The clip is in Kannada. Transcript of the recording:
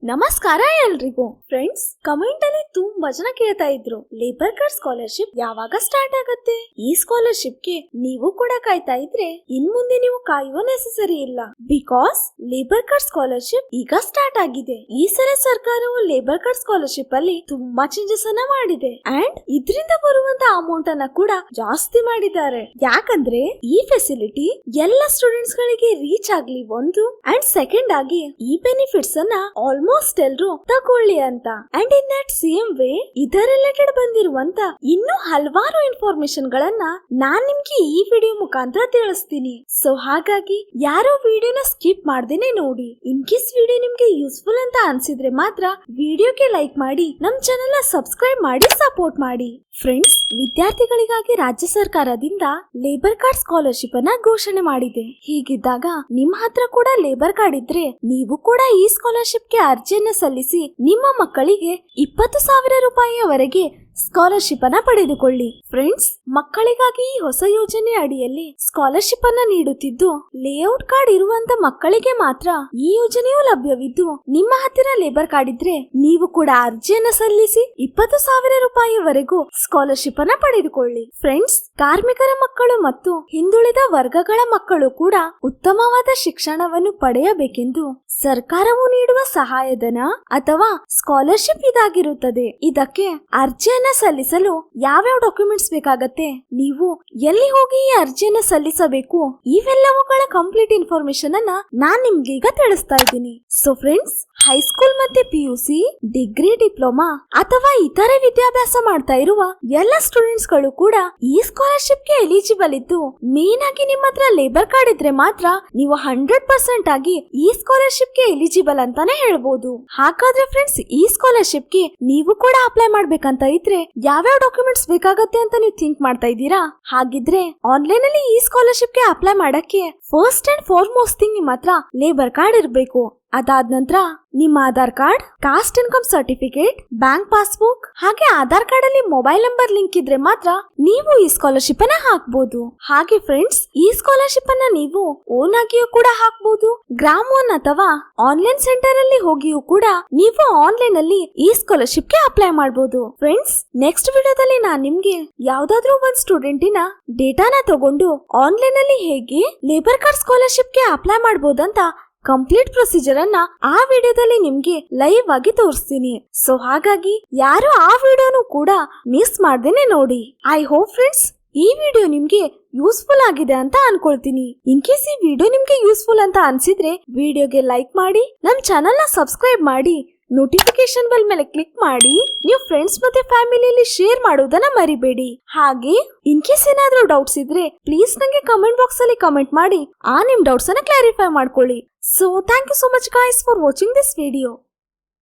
ನಮಸ್ಕಾರ ಎಲ್ರಿಗೂ ಫ್ರೆಂಡ್ಸ್. ಕಮೆಂಟ್ ಅಲ್ಲಿ ತುಂಬಾ ಜನ ಕೇಳ್ತಾ ಇದ್ರು ಲೇಬರ್ ಕಾರ್ಡ್ ಸ್ಕಾಲರ್ಶಿಪ್ ಯಾವಾಗ ಸ್ಟಾರ್ಟ್ ಆಗುತ್ತೆ. ಈ ಸ್ಕಾಲರ್ಶಿಪ್ ಗೆ ನೀವು ಕೂಡ ಕಾಯ್ತಾ ಇದ್ರೆ ಇನ್ ಮುಂದೆ ನೀವು ಕಾಯುವ ನೆಸೆಸರಿ ಇಲ್ಲ. ಬಿಕಾಸ್ ಲೇಬರ್ ಕಾರ್ಡ್ ಸ್ಕಾಲರ್ಶಿಪ್ ಈಗ ಸ್ಟಾರ್ಟ್ ಆಗಿದೆ. ಈ ಸಲ ಸರ್ಕಾರವು ಲೇಬರ್ ಕಾರ್ಡ್ ಸ್ಕಾಲರ್ಶಿಪ್ ಅಲ್ಲಿ ತುಂಬಾ ಚೇಂಜಸ್ ಅನ್ನ ಮಾಡಿದೆ ಅಂಡ್ ಇದರಿಂದ ಬರುವಂತ ಅಮೌಂಟ್ ಅನ್ನ ಕೂಡ ಜಾಸ್ತಿ ಮಾಡಿದ್ದಾರೆ. ಯಾಕಂದ್ರೆ ಈ ಫೆಸಿಲಿಟಿ ಎಲ್ಲ ಸ್ಟೂಡೆಂಟ್ಸ್ ಗಳಿಗೆ ರೀಚ್ ಆಗ್ಲಿ ಒಂದು, ಅಂಡ್ ಸೆಕೆಂಡ್ ಆಗಿ ಈ ಬೆನಿಫಿಟ್ಸ್ ಅನ್ನ ಆಲ್ಮೋಸ್ಟ್ ಎಲ್ರು ತಗೊಳ್ಳಿ ಅಂತ. And in that same way ಇದರ ರಿಲೇಟೆಡ್ ಬಂದಿರುವಂತ ಇನ್ನೂ ಹಲವಾರು ಇನ್ಫಾರ್ಮೇಶನ್ ಗಳನ್ನ ನಾನ್ ನಿಮ್ಗೆ ಈ ವಿಡಿಯೋ ಮುಖಾಂತರ ತಿಳಿಸ್ತೀನಿ. ಸೊ ಹಾಗಾಗಿ ಯಾರು ವಿಡಿಯೋನ ಸ್ಕಿಪ್ ಮಾಡ್ದೇನೆ ನೋಡಿ. ಇನ್ ಕೇಸ್ ವಿಡಿಯೋ ನಿಮ್ಗೆ ಯೂಸ್ಫುಲ್ ಅಂತ ಅನ್ಸಿದ್ರೆ ಮಾತ್ರ ವಿಡಿಯೋಗೆ ಲೈಕ್ ಮಾಡಿ, ನಮ್ ಚಾನೆಲ್ ನ ಸಬ್ಸ್ಕ್ರೈಬ್ ಮಾಡಿ ಸಪೋರ್ಟ್ ಮಾಡಿ. ಫ್ರೆಂಡ್ಸ್, ವಿದ್ಯಾರ್ಥಿಗಳಿಗಾಗಿ ರಾಜ್ಯ ಸರ್ಕಾರದಿಂದ ಲೇಬರ್ ಕಾರ್ಡ್ ಸ್ಕಾಲರ್ಶಿಪ್ ಅನ್ನ ಘೋಷಣೆ ಮಾಡಿದೆ. ಹೀಗಿದ್ದಾಗ ನಿಮ್ಮ ಹತ್ರ ಕೂಡ ಲೇಬರ್ ಕಾರ್ಡ್ ಇದ್ರೆ ನೀವು ಕೂಡ ಈ ಸ್ಕಾಲರ್ಶಿಪ್ ಗೆ ಅರ್ಜಿಯನ್ನ ಸಲ್ಲಿಸಿ ನಿಮ್ಮ ಮಕ್ಕಳಿಗೆ 20,000 ರೂಪಾಯಿಯವರೆಗೆ ಸ್ಕಾಲರ್ಶಿಪ್ ಅನ್ನ ಪಡೆದುಕೊಳ್ಳಿ. ಫ್ರೆಂಡ್ಸ್, ಮಕ್ಕಳಿಗಾಗಿ ಈ ಹೊಸ ಯೋಜನೆ ಅಡಿಯಲ್ಲಿ ಸ್ಕಾಲರ್ಶಿಪ್ ಅನ್ನ ನೀಡುತ್ತಿದ್ದು ಲೇಔಟ್ ಕಾರ್ಡ್ ಇರುವಂತ ಮಕ್ಕಳಿಗೆ ಮಾತ್ರ ಈ ಯೋಜನೆಯು ಲಭ್ಯವಿದ್ದು, ನಿಮ್ಮ ಹತ್ತಿರ ಲೇಬರ್ ಕಾರ್ಡ್ ಇದ್ರೆ ನೀವು ಕೂಡ ಅರ್ಜಿಯನ್ನ ಸಲ್ಲಿಸಿ 20,000 ರೂಪಾಯಿವರೆಗೂ ಸ್ಕಾಲರ್ಶಿಪ್ ಅನ್ನ ಪಡೆದುಕೊಳ್ಳಿ. ಫ್ರೆಂಡ್ಸ್, ಕಾರ್ಮಿಕರ ಮಕ್ಕಳು ಮತ್ತು ಹಿಂದುಳಿದ ವರ್ಗಗಳ ಮಕ್ಕಳು ಕೂಡ ಉತ್ತಮವಾದ ಶಿಕ್ಷಣವನ್ನು ಪಡೆಯಬೇಕೆಂದು ಸರ್ಕಾರವು ನೀಡುವ ಸಹಾಯಧನ ಅಥವಾ ಸ್ಕಾಲರ್ಶಿಪ್ ಇದಾಗಿರುತ್ತದೆ. ಇದಕ್ಕೆ ಅರ್ಜಿಯನ್ನ ಸಲ್ಲಿಸಲು ಯಾವ್ಯಾವ ಡಾಕ್ಯುಮೆಂಟ್ಸ್ ಬೇಕಾಗತ್ತೆ, ನೀವು ಎಲ್ಲಿ ಹೋಗಿ ಈ ಅರ್ಜಿಯನ್ನ ಸಲ್ಲಿಸಬೇಕು, ಇವೆಲ್ಲವುಗಳ ಕಂಪ್ಲೀಟ್ ಇನ್ಫಾರ್ಮೇಶನ್ ಅನ್ನ ನಾನ್ ನಿಮ್ಗೆ ಈಗ ತಿಳಿಸ್ತಾ ಇದ್ದೀನಿ. ಸೊ ಫ್ರೆಂಡ್ಸ್, ಹೈಸ್ಕೂಲ್ ಮತ್ತೆ PUC, ಡಿಗ್ರಿ, ಡಿಪ್ಲೊಮಾ ಅಥವಾ ಇತರೆ ವಿದ್ಯಾಭ್ಯಾಸ ಮಾಡ್ತಾ ಇರುವ ಎಲ್ಲ ಸ್ಟೂಡೆಂಟ್ಸ್ ಗಳು ಕೂಡ ಈ ಸ್ಕಾಲರ್ಶಿಪ್ ಗೆ ಎಲಿಜಿಬಲ್ ಇದ್ದು, ಮೇನ್ ಆಗಿ ನಿಮ್ಮ ಹತ್ರ ಲೇಬರ್ ಕಾರ್ಡ್ ಇದ್ರೆ ಮಾತ್ರ ನೀವು 100% ಆಗಿ ಈ ಸ್ಕಾಲರ್ಶಿಪ್ ಗೆ ಎಲಿಜಿಬಲ್ ಅಂತಾನೆ ಹೇಳ್ಬೋದು. ಹಾಗಾದ್ರೆ ಫ್ರೆಂಡ್ಸ್, ಈ ಸ್ಕಾಲರ್ಶಿಪ್ ಗೆ ನೀವು ಕೂಡ ಅಪ್ಲೈ ಮಾಡ್ಬೇಕಂತ ಇದ್ರೆ ಯಾವ್ಯಾವ ಡಾಕ್ಯುಮೆಂಟ್ಸ್ ಬೇಕಾಗತ್ತೆ ಅಂತ ನೀವು ಥಿಂಕ್ ಮಾಡ್ತಾ ಇದ್ದೀರಾ? ಹಾಗಿದ್ರೆ ಆನ್ಲೈನ್ ಅಲ್ಲಿ ಈ ಸ್ಕಾಲರ್ಶಿಪ್ ಗೆ ಅಪ್ಲೈ ಮಾಡಕ್ಕೆ ಫಸ್ಟ್ ಅಂಡ್ ಫಾರ್ಮೋಸ್ಟ್ ಥಿಂಗ್ ನಿಮ್ಮ ಹತ್ರ ಲೇಬರ್ ಕಾರ್ಡ್ ಇರಬೇಕು. ಅದಾದ ನಂತರ ನಿಮ್ಮ Aadhaar card, caste income certificate, bank passbook, ಹಾಗೆ ಆಧಾರ್ ಕಾರ್ಡ್ ಅಲ್ಲಿ ಮೊಬೈಲ್ ನಂಬರ್ ಲಿಂಕ್ ಇದ್ರೆ ಮಾತ್ರ ನೀವು ಈ ಸ್ಕಾಲರ್ಶಿಪ್ ಅನ್ನ ಹಾಕ್ಬಹುದು. ಹಾಗೆ ಫ್ರೆಂಡ್ಸ್, ಈ ಸ್ಕಾಲರ್ಶಿಪ್ ಅನ್ನ ನೀವು ಓನ್ ಆಗಿಯೂ ಕೂಡ ಹಾಕ್ಬಹುದು. ಗ್ರಾಮ್ ಒನ್ ಅಥವಾ ಆನ್ಲೈನ್ ಸೆಂಟರ್ ಅಲ್ಲಿ ಹೋಗಿಯೂ ಕೂಡ ನೀವು ಆನ್ಲೈನ್ ಅಲ್ಲಿ ಈ ಸ್ಕಾಲರ್ಶಿಪ್ ಗೆ ಅಪ್ಲೈ ಮಾಡಬಹುದು. ಫ್ರೆಂಡ್ಸ್, ನೆಕ್ಸ್ಟ್ ವಿಡಿಯೋದಲ್ಲಿ ನಾನ್ ನಿಮ್ಗೆ ಯಾವ್ದಾದ್ರು ಒಂದ್ ಸ್ಟೂಡೆಂಟಿನ ಡೇಟಾನ ತಗೊಂಡು ಆನ್ಲೈನ್ ಅಲ್ಲಿ ಹೇಗೆ ಲೇಬರ್ ಕಾರ್ಡ್ ಸ್ಕಾಲರ್ಶಿಪ್ ಗೆ ಅಪ್ಲೈ ಮಾಡಬಹುದಂತ ಕಂಪ್ಲೀಟ್ ಪ್ರೊಸೀಜರ್ ಅನ್ನ ಆ ವಿಡಿಯೋದಲ್ಲಿ ನಿಮ್ಗೆ ಲೈವ್ ಆಗಿ ತೋರಿಸ್ತೀನಿ. ಸೊ ಹಾಗಾಗಿ ಯಾರು ಆ ವಿಡಿಯೋನು ಕೂಡ ಮಿಸ್ ಮಾಡ್ದೇನೆ ನೋಡಿ. ಐ ಹೋಪ್ ಫ್ರೆಂಡ್ಸ್ ಈ ವಿಡಿಯೋ ನಿಮ್ಗೆ ಯೂಸ್ಫುಲ್ ಆಗಿದೆ ಅಂತ ಅನ್ಕೊಳ್ತೀನಿ. ಇನ್ ಕೇಸ್ ಈ ವಿಡಿಯೋ ನಿಮ್ಗೆ ಯೂಸ್ಫುಲ್ ಅಂತ ಅನ್ಸಿದ್ರೆ ವಿಡಿಯೋಗೆ ಲೈಕ್ ಮಾಡಿ, ನಮ್ ಚಾನೆಲ್ ನ ಸಬ್ಸ್ಕ್ರೈಬ್ ಮಾಡಿ, ನೋಟಿಫಿಕೇಶನ್ ಬೆಲ್ ಮೇಲೆ ಕ್ಲಿಕ್ ಮಾಡಿ, ನೀವು ಫ್ರೆಂಡ್ಸ್ ಮತ್ತೆ ಫ್ಯಾಮಿಲಿಯಲ್ಲಿ ಶೇರ್ ಮಾಡೋದನ್ನ ಮರಿಬೇಡಿ. ಹಾಗೆ ಇನ್ ಕೇಸ್ ಏನಾದ್ರೂ ಡೌಟ್ಸ್ ಇದ್ರೆ ಪ್ಲೀಸ್ ನಂಗೆ ಕಮೆಂಟ್ ಬಾಕ್ಸ್ ಅಲ್ಲಿ ಕಮೆಂಟ್ ಮಾಡಿ ಆ ನಿಮ್ ಡೌಟ್ಸ್ ಅನ್ನ ಕ್ಲಾರಿಫೈ ಮಾಡ್ಕೊಳ್ಳಿ. So thank you so much guys for watching this video.